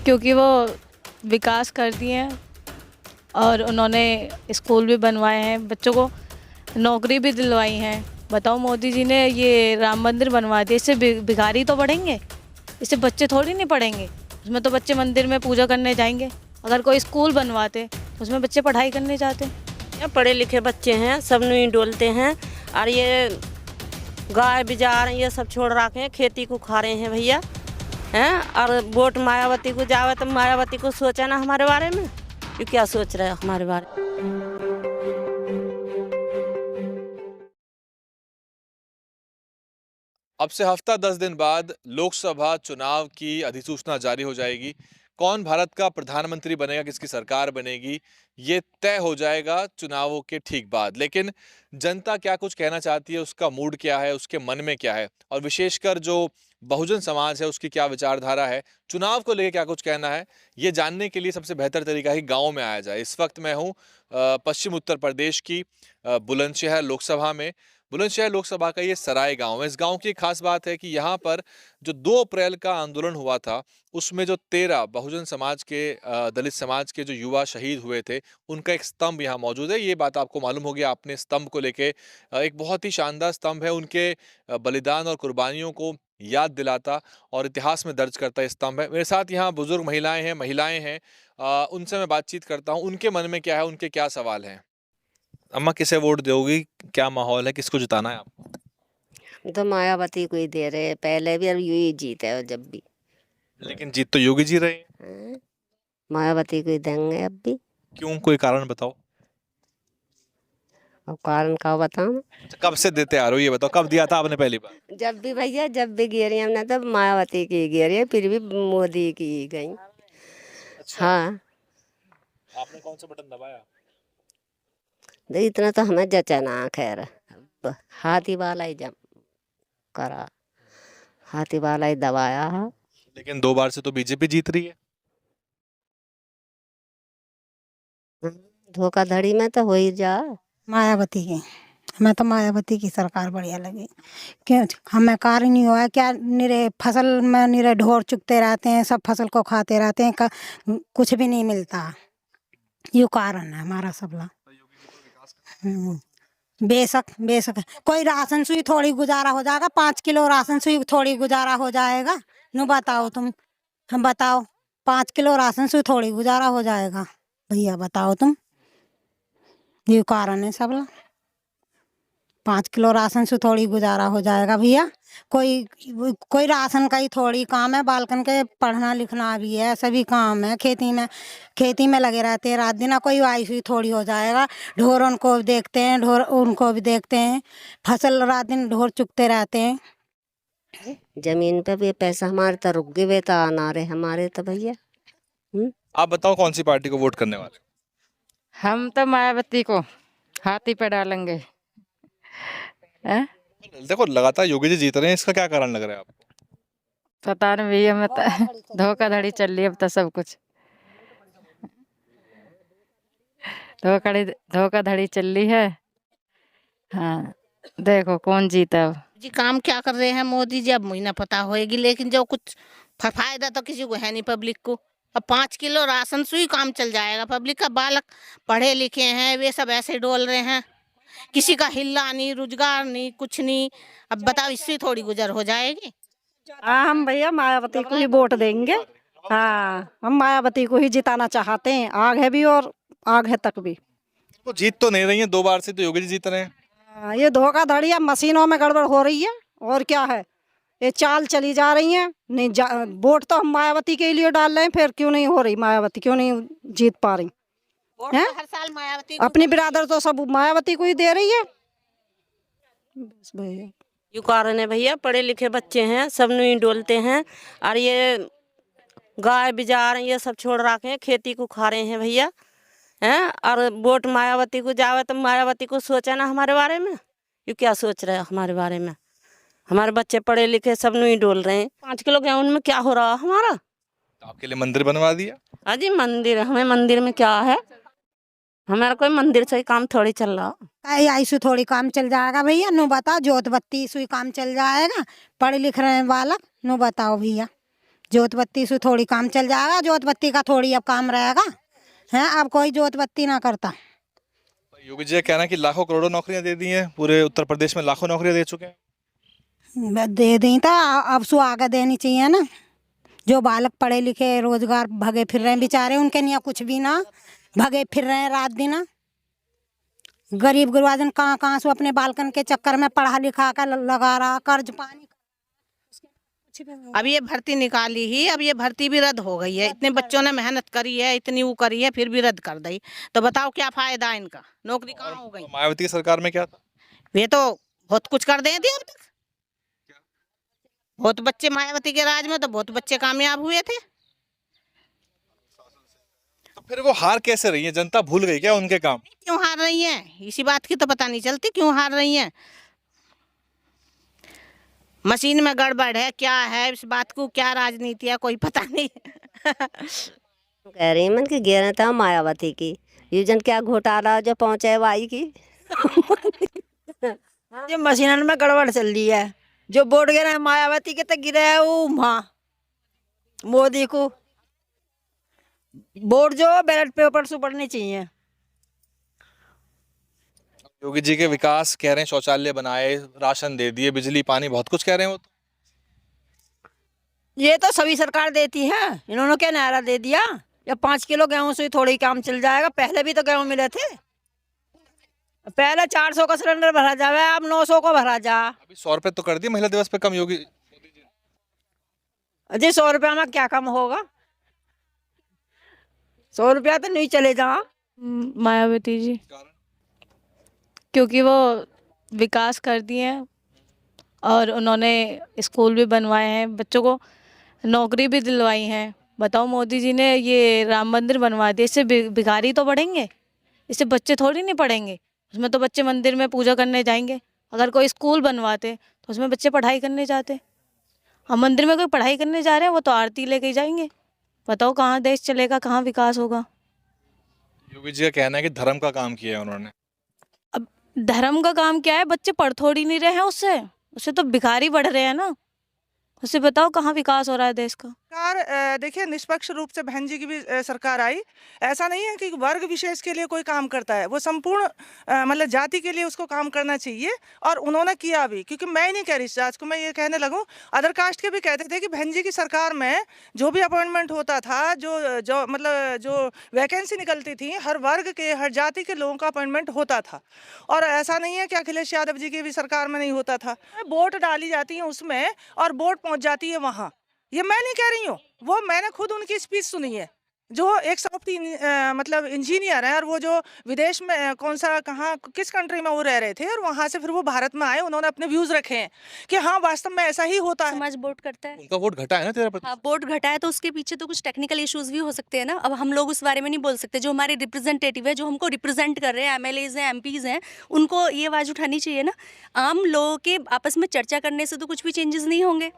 क्योंकि वो विकास कर दिए हैं और उन्होंने स्कूल भी बनवाए हैं, बच्चों को नौकरी भी दिलवाई हैं। बताओ, मोदी जी ने ये राम मंदिर बनवा दिया, इससे भिखारी तो बढ़ेंगे, इससे बच्चे थोड़ी नहीं पढ़ेंगे। उसमें तो बच्चे मंदिर में पूजा करने जाएंगे। अगर कोई स्कूल बनवाते तो उसमें बच्चे पढ़ाई करने जाते। ये पढ़े लिखे बच्चे हैं, सब नहीं डोलते हैं। और ये गाय बिजार ये सब छोड़ रखे हैं, खेती को खा रहे हैं भैया हैं। और वोट मायावती को जावे तो मायावती को सोचा ना हमारे बारे में, ये क्या सोच रहे हैं हमारे बारे में। अब से हफ्ता 10 दिन बाद लोकसभा चुनाव की अधिसूचना जारी हो जाएगी। कौन भारत का प्रधानमंत्री बनेगा, किसकी सरकार बनेगी, ये तय हो जाएगा चुनावों के ठीक बाद। लेकिन जनता क्या कुछ कहना चाहती है, उसका मूड क्या है, उसके मन में क्या है, और विशेषकर जो बहुजन समाज है उसकी क्या विचारधारा है, चुनाव को लेकर क्या कुछ कहना है, ये जानने के लिए सबसे बेहतर तरीका ही गाँव में आया जाए। इस वक्त मैं हूँ पश्चिम उत्तर प्रदेश की बुलंदशहर लोकसभा में। बुलंदशहर लोकसभा का ये सराय गांव है। इस गांव की एक खास बात है कि यहाँ पर जो 2 अप्रैल का आंदोलन हुआ था, उसमें जो 13 बहुजन समाज के दलित समाज के जो युवा शहीद हुए थे, उनका एक स्तंभ यहाँ मौजूद है। ये बात आपको मालूम होगी, आपने स्तंभ को लेके एक बहुत ही शानदार स्तंभ है। उनके बलिदान और कुर्बानियों को याद दिलाता और इतिहास में दर्ज करता ये स्तंभ है। मेरे साथ यहाँ बुजुर्ग महिलाएं हैं। उनसे मैं बातचीत करता हूँ, उनके मन में क्या है, उनके क्या सवाल हैं। अम्मा, किसे वोट दोगी, क्या माहौल है, किसको जिताना है आपको? हम तो मायावती को ही दे रहे हैं, पहले भी और यही जीत है जब भी। लेकिन जीत तो योगी जी रहे हैं। हैं? मायावती को ही देंगे अब भी। क्यों, कोई कारण बताओ। अब कारण का बताऊं? कब से देते आ रहे हो, ये बताओ, कब दिया था आपने पहली बार? जब भी भैया, जब भी गिरी हमने तो मायावती की गिरी, फिर भी मोदी की गई। अच्छा। हाँ, आपने कौन सा बटन दबाया? इतना तो हमें जचा ना। खैर, हाथी वाला ही जम करा, हाथी वाला ही दबाया है। लेकिन 2 बार से तो बीजेपी जीत रही है। धोखाधड़ी में तो हो ही जा। मायावती की, हमें तो मायावती की सरकार बढ़िया लगी। क्यों, हमें कार्य नहीं हुआ है क्या, निरे फसल में निरे ढोर चुगते रहते हैं, सब फसल को खाते रहते हैं, कुछ भी नहीं मिलता। ये कारण है हमारा सबला। बेशक बेशक कोई राशन सुई थोड़ी गुजारा हो जाएगा, 5 किलो राशन सुई थोड़ी गुजारा हो जाएगा। नु बताओ तुम, हम बताओ, 5 किलो राशन सुई थोड़ी गुजारा हो जाएगा भैया, बताओ तुम। ये कारण है सबला, 5 किलो राशन से थोड़ी गुजारा हो जाएगा भैया। कोई राशन का ही थोड़ी काम है, बालकन के पढ़ना लिखना भी है, सभी काम है। खेती में लगे रहते हैं रात दिन, कोई वाई हुई थोड़ी हो जाएगा। ढोर उनको देखते हैं, ढोर उनको भी देखते हैं, फसल रात दिन ढोर चुगते रहते हैं। जमीन पे भी पैसा हमारे तो रुक गए, तो आना रहे हमारे तो भैया। आप बताओ, कौन सी पार्टी को वोट करने वाले? हम तो मायावती को हाथी पे डालेंगे। देखो, लगातार योगी जी जीत रहे हैं, इसका क्या कारण लग रहा है आपको? पता नहीं भैया, मैं तो धोखाधड़ी चल रही है अब तो सब कुछ। धोखाधड़ी चल रही है। हाँ, देखो कौन जीता अब। जी काम क्या कर रहे हैं मोदी जी, अब मुझे ना पता होएगी, लेकिन जो कुछ फायदा तो किसी को है नहीं पब्लिक को। अब 5 किलो राशन से ही काम चल जाएगा। पब्लिक का बालक पढ़े लिखे हैं, वे सब ऐसे डोल रहे हैं, किसी का हिल्ला नहीं, रोजगार नहीं, कुछ नहीं। अब बताओ, इससे थोड़ी गुजर हो जाएगी। हाँ, हम भैया मायावती को ही वोट देंगे। हाँ, हम मायावती को ही जिताना चाहते हैं, आगे भी और आगे तक भी। वो जीत तो नहीं रही है, 2 बार से तो योगी जी जीत रहे हैं। हाँ, ये धोखाधड़ी है, मशीनों में गड़बड़ हो रही है और क्या है, ये चाल चली जा रही है। नहीं, वोट तो हम मायावती के लिए डाल रहे हैं, फिर क्यों नहीं हो रही मायावती, क्यों नहीं जीत पा रही है? हर साल मायावती अपनी बिरादर तो सब मायावती को ही दे रही है। बस भैया, ये कारण है भैया, पढ़े लिखे बच्चे हैं, सब नहीं डोलते हैं। और ये गाय बिजार ये सब छोड़ रखे हैं, खेती को खा रहे हैं भैया हैं। और वोट मायावती को जावे तो मायावती को सोचा ना हमारे बारे में, ये क्या सोच रहे हैं हमारे बारे में। हमारे बच्चे पढ़े लिखे सब नहीं डोल रहे हैं। 5 किलो गेहूं में क्या हो रहा है हमारा। तो आपके लिए मंदिर बनवा दिया। हाँ जी, मंदिर, हमें मंदिर में क्या है, हमारा कोई मंदिर से ही काम थोड़ी चल रहा। ऐसे थोड़ी काम चल जाएगा भैया, नु बताओ, जोत बत्ती से काम चल जाएगा। पढ़े लिख रहे हैं बालक, नु बताओ भैया, जोत बत्ती से थोड़ी काम चल जाएगा, जोत बत्ती का थोड़ी अब काम रहेगा है, अब कोई जोत बत्ती ना करता। योगी जी का कहना है कि लाखों करोड़ों नौकरियां दे दी हैं, पूरे उत्तर प्रदेश में लाखों नौकरियां दे चुके हैं। दे दी था, अब सो आगे देनी चाहिए ना। जो बालक पढ़े लिखे रोजगार भगे फिर रहे हैं बेचारे, उनके लिए कुछ भी ना, भगे फिर रहे हैं रात दिन। गरीब गुरबाजन कहाँ कहाँ से अपने बालकन के चक्कर में पढ़ा लिखा कर लगा रहा, कर्ज पानी। अब ये भर्ती निकाली ही, अब ये भर्ती भी रद्द हो गई है। इतने बच्चों ने मेहनत करी है, इतनी वो करी है, फिर भी रद्द कर दी। तो बताओ क्या फायदा इनका, नौकरी कहाँ हो गई। मायावती की सरकार में क्या था? वे तो बहुत कुछ कर देती अब तक। बहुत बच्चे मायावती के राज में तो बहुत बच्चे कामयाब हुए थे। तो फिर वो हार कैसे रही है? जनता भूल गई क्या उनके काम? क्यों हार रही हैं, इसी बात की तो पता नहीं चलती क्यों हार रही हैं। मशीन में गड़बड़ है, क्या है, इस बात को क्या राजनीति है कोई पता नहीं। कह रही मन की गिरना था मायावती की, ये जन क्या घोटाला जो पहुंचे वाई की। जो मशीनन में गड़बड़ चल रही है, जो बोर्ड गिरा है मायावती के तक गिरा है, वो वहाँ मोदी को बोर्ड जो बैलेट पेपर से पढ़नी चाहिए। योगी जी के विकास कह रहे हैं, शौचालय बनाए, राशन दे दिए, बिजली पानी बहुत कुछ कह रहे हैं वो तो। ये तो सभी सरकार देती है, इन्होंने क्या नारा दे दिया, या 5 किलो गेहूं से थोड़ी काम चल जाएगा। पहले भी तो गेहूं मिले थे, पहले 400 का सिलेंडर भरा जावे, अब 900 को भरा जा। अभी 100 रुपए तो कर दिए महिला दिवस पे कम योगी। अजय 100 रुपया में क्या कम होगा, 100 रुपया तो नहीं चले जा। मायावती जी, क्योंकि वो विकास कर दिए हैं और उन्होंने स्कूल भी बनवाए हैं, बच्चों को नौकरी भी दिलवाई हैं। बताओ, मोदी जी ने ये राम मंदिर बनवा दिया, इससे भिखारी तो बढ़ेंगे, इससे बच्चे थोड़ी नहीं पढ़ेंगे। उसमें तो बच्चे मंदिर में पूजा करने जाएंगे। अगर कोई स्कूल बनवाते तो उसमें बच्चे पढ़ाई करने जाते। हम मंदिर में कोई पढ़ाई करने जा रहे हैं, वो तो आरती लेके ही जाएंगे। बताओ कहाँ देश चलेगा, कहाँ विकास होगा। योगी जी का कहना है कि धर्म का काम किया है उन्होंने। अब धर्म का काम क्या है, बच्चे पढ़ थोड़ी नहीं रहे हैं उससे तो भिखारी बढ़ रहे हैं ना। उससे बताओ कहाँ विकास हो रहा है देश का। सरकार देखिए निष्पक्ष रूप से बहन जी की भी सरकार आई। ऐसा नहीं है कि वर्ग विशेष के लिए कोई काम करता है, वो संपूर्ण मतलब जाति के लिए उसको काम करना चाहिए, और उन्होंने किया भी। क्योंकि मैं ही नहीं कह रही इस आज को, मैं ये कहने लगूं, अदर कास्ट के भी कहते थे कि बहन जी की सरकार में जो भी अपॉइंटमेंट होता था, जो मतलब जो वैकेंसी निकलती थी, हर वर्ग के हर जाति के लोगों का अपॉइंटमेंट होता था। और ऐसा नहीं है कि अखिलेश यादव जी की भी सरकार में नहीं होता था। वोट डाली जाती है उसमें और वोट पहुंच जाती है वहाँ। ये मैं नहीं कह रही हूँ, वो मैंने खुद उनकी स्पीच सुनी है, जो एक सॉफ्टवेयर मतलब इंजीनियर है, और वो जो विदेश में कौन सा कहाँ किस कंट्री में वो रह रहे थे, और वहाँ से फिर वो भारत में आए। उन्होंने अपने व्यूज रखे हैं कि हाँ वास्तव में ऐसा ही होता है। समाज वोट करता है, उनका वोट घटा है ना 13%। हाँ वोट घटा है, तो उसके पीछे तो कुछ टेक्निकल इश्यूज भी हो सकते हैं ना। अब हम लोग उस बारे में नहीं बोल सकते। जो हमारे रिप्रेजेंटेटिव है, जो हमको रिप्रेजेंट कर रहे हैं, MLAs हैं, MPs हैं, उनको ये आवाज़ उठानी चाहिए ना। आम लोगों के आपस में चर्चा करने से तो कुछ भी चेंजेस नहीं होंगे।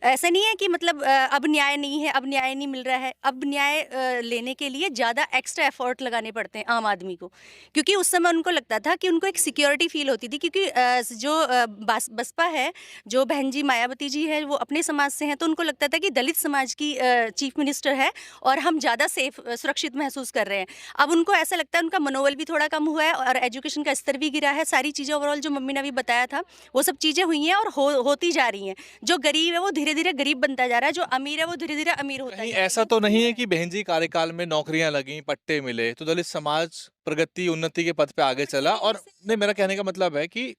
ऐसा नहीं है कि मतलब अब न्याय नहीं है, अब न्याय नहीं मिल रहा है। अब न्याय लेने के लिए ज़्यादा एक्स्ट्रा एफर्ट लगाने पड़ते हैं आम आदमी को, क्योंकि उस समय उनको लगता था कि उनको एक सिक्योरिटी फील होती थी। क्योंकि जो बसपा है, जो बहन जी मायावती जी है, वो अपने समाज से हैं, तो उनको लगता था कि दलित समाज की चीफ मिनिस्टर है और हम ज़्यादा सेफ सुरक्षित महसूस कर रहे हैं। अब उनको ऐसा लगता है, उनका मनोबल भी थोड़ा कम हुआ है और एजुकेशन का स्तर भी गिरा है। सारी चीज़ें ओवरऑल जो मम्मी ने अभी बताया था, वो सब चीज़ें हुई हैं और होती जा रही हैं। जो गरीब है वो धीरे धीरे गरीब बनता जा रहा है, जो अमीर है वो धीरे धीरे अमीर होता है। ऐसा तो नहीं है कि बहन जी कार्यकाल में नौकरियां लगी, पट्टे मिले तो दलित समाज प्रगति उन्नति के पथ पे आगे चला? और नहीं, मेरा कहने का मतलब है कि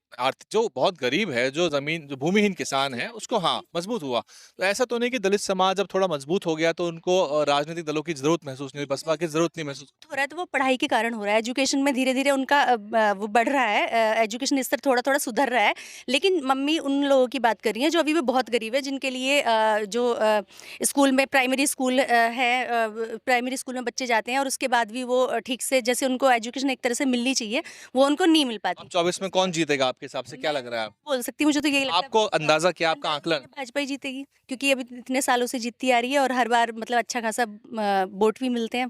जो बहुत गरीब है, जो भूमिहीन किसान है, उसको हाँ मजबूत हुआ। तो ऐसा तो नहीं कि दलित समाज अब थोड़ा मजबूत हो गया तो उनको राजनीतिक दलों की जरूरत महसूस नहीं हुई, बसपा की जरूरत नहीं महसूस हो रहा है। तो वो पढ़ाई के कारण हो रहा है। एजुकेशन में धीरे धीरे उनका वो बढ़ रहा है, एजुकेशन स्तर थोड़ा थोड़ा सुधर रहा है। लेकिन मम्मी उन लोगों की बात कर रही हैं जो अभी भी बहुत गरीब है, जिनके लिए जो स्कूल में प्राइमरी स्कूल है, प्राइमरी स्कूल में बच्चे जाते हैं और उसके बाद भी वो ठीक से जैसे उनको एजुकेशन एक तरह से मिलनी चाहिए, वो उनको नहीं मिल पाती। 24 में कौन जीतेगा आपके हिसाब से, क्या लग रहा है? बोल सकती हूँ, मुझे तो यही लगता है। आपको अंदाजा क्या, आपका आकलन? भाजपा ही जीतेगी, क्योंकि अभी इतने सालों से जीतती आ रही है और हर बार मतलब अच्छा खासा वोट भी मिलते हैं,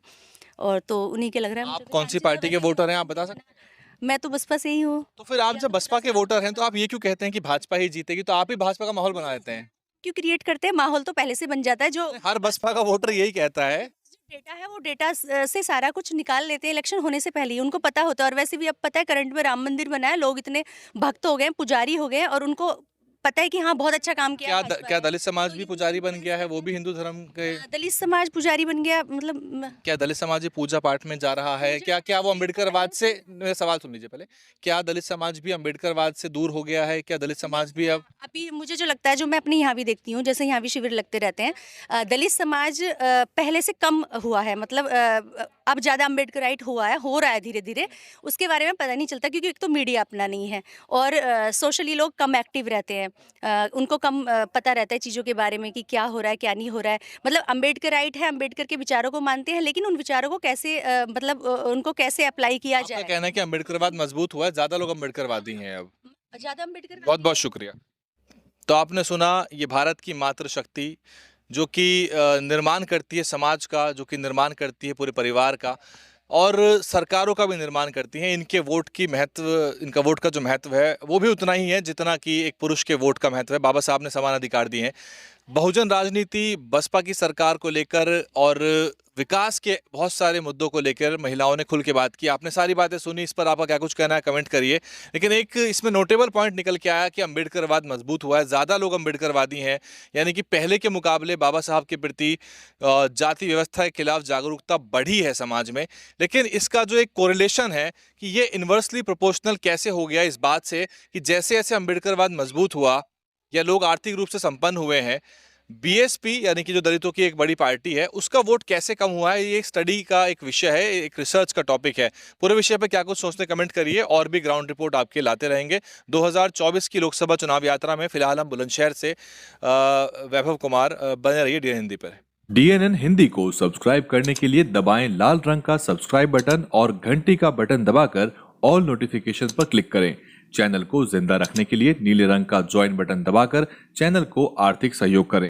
और तो उन्हीं के लग रहा है। आप कौन सी पार्टी के वोटर हैं, आप बता सकते हैं? मैं तो बसपा से ही हूँ। तो फिर आप जब बसपा के वोटर हैं तो आप ये क्यों कहते हैं कि भाजपा ही जीतेगी? तो आप ही भाजपा का माहौल बना देते हैं। क्यों क्रिएट करते हैं, माहौल तो पहले से बन जाता है। जो हर बसपा का वोटर यही कहता है। डेटा है वो डेटा से सारा कुछ निकाल लेते हैं इलेक्शन होने से पहले ही, उनको पता होता है। और वैसे भी अब पता है करंट में राम मंदिर बना है, लोग इतने भक्त हो गए हैं, पुजारी हो गए हैं, और उनको पता है कि हाँ बहुत अच्छा काम किया क्या है भाजपा क्या ने। दलित समाज तो भी ये पुजारी बन गया है? वो भी हिंदू धर्म के? दलित समाज पुजारी बन गया, मतलब क्या दलित समाज भी पूजा पाठ में जा रहा है? क्या क्या वो अम्बेडकरवाद से, मेरा सवाल सुन लीजिए पहले, क्या दलित समाज भी अम्बेडकरवाद से दूर हो गया है? क्या दलित समाज भी अब अभी मुझे जो लगता है, जो मैं अपने यहाँ भी देखती हूँ, जैसे यहाँ भी शिविर लगते रहते हैं, दलित समाज पहले से कम हुआ है, मतलब अब ज़्यादा अम्बेडकराइट हुआ है, हो रहा है धीरे धीरे। उसके बारे में पता नहीं चलता क्योंकि एक तो मीडिया अपना नहीं है, और सोशली लोग कम एक्टिव रहते हैं, उनको कम पता रहता है चीज़ों के बारे में कि क्या हो रहा है क्या नहीं हो रहा है। मतलब अम्बेडकराइट है, अम्बेडकर के विचारों को मानते हैं, लेकिन उन विचारों को कैसे मतलब उनको कैसे अप्लाई किया आपका जाए। कहना है कि अम्बेडकरवाद मजबूत हुआ है, ज्यादा लोग अम्बेडकरवादी हैं अब? ज़्यादा अम्बेडकर बहुत बहुत शुक्रिया। तो आपने सुना, ये भारत की मातृशक्ति जो कि निर्माण करती है समाज का, जो कि निर्माण करती है पूरे परिवार का, और सरकारों का भी निर्माण करती हैं। इनके वोट की महत्व, इनका वोट का जो महत्व है वो भी उतना ही है जितना कि एक पुरुष के वोट का महत्व है। बाबा साहब ने समान अधिकार दिए हैं। बहुजन राजनीति, बसपा की सरकार को लेकर और विकास के बहुत सारे मुद्दों को लेकर महिलाओं ने खुल के बात की। आपने सारी बातें सुनी, इस पर आपका क्या कुछ कहना है कमेंट करिए। लेकिन एक इसमें नोटेबल पॉइंट निकल के आया कि अम्बेडकरवाद मजबूत हुआ है, ज़्यादा लोग अम्बेडकरवादी हैं, यानी कि पहले के मुकाबले बाबा साहब के प्रति जाति व्यवस्था के खिलाफ जागरूकता बढ़ी है समाज में। लेकिन इसका जो एक कोरिलेशन है कि ये इन्वर्सली प्रोपोर्शनल कैसे हो गया इस बात से कि जैसे जैसे अम्बेडकरवाद मजबूत हुआ या लोग आर्थिक रूप से संपन्न हुए हैं, बीएसपी यानी कि जो दलितों की एक बड़ी पार्टी है, उसका वोट कैसे कम हुआ है। ये एक स्टडी का एक विषय है, एक रिसर्च का टॉपिक है। पूरे विषय पे क्या कुछ सोचते कमेंट करिए, और भी ग्राउंड रिपोर्ट आपके लाते रहेंगे। 2024 की लोकसभा चुनाव यात्रा में फिलहाल हम बुलंदशहर से वैभव कुमार, बने रहिए DNN हिंदी पर। DNN हिंदी को सब्सक्राइब करने के लिए दबाएं लाल रंग का सब्सक्राइब बटन और घंटी का बटन दबाकर ऑल नोटिफिकेशन पर क्लिक करें। चैनल को जिंदा रखने के लिए नीले रंग का ज्वाइन बटन दबाकर चैनल को आर्थिक सहयोग करें।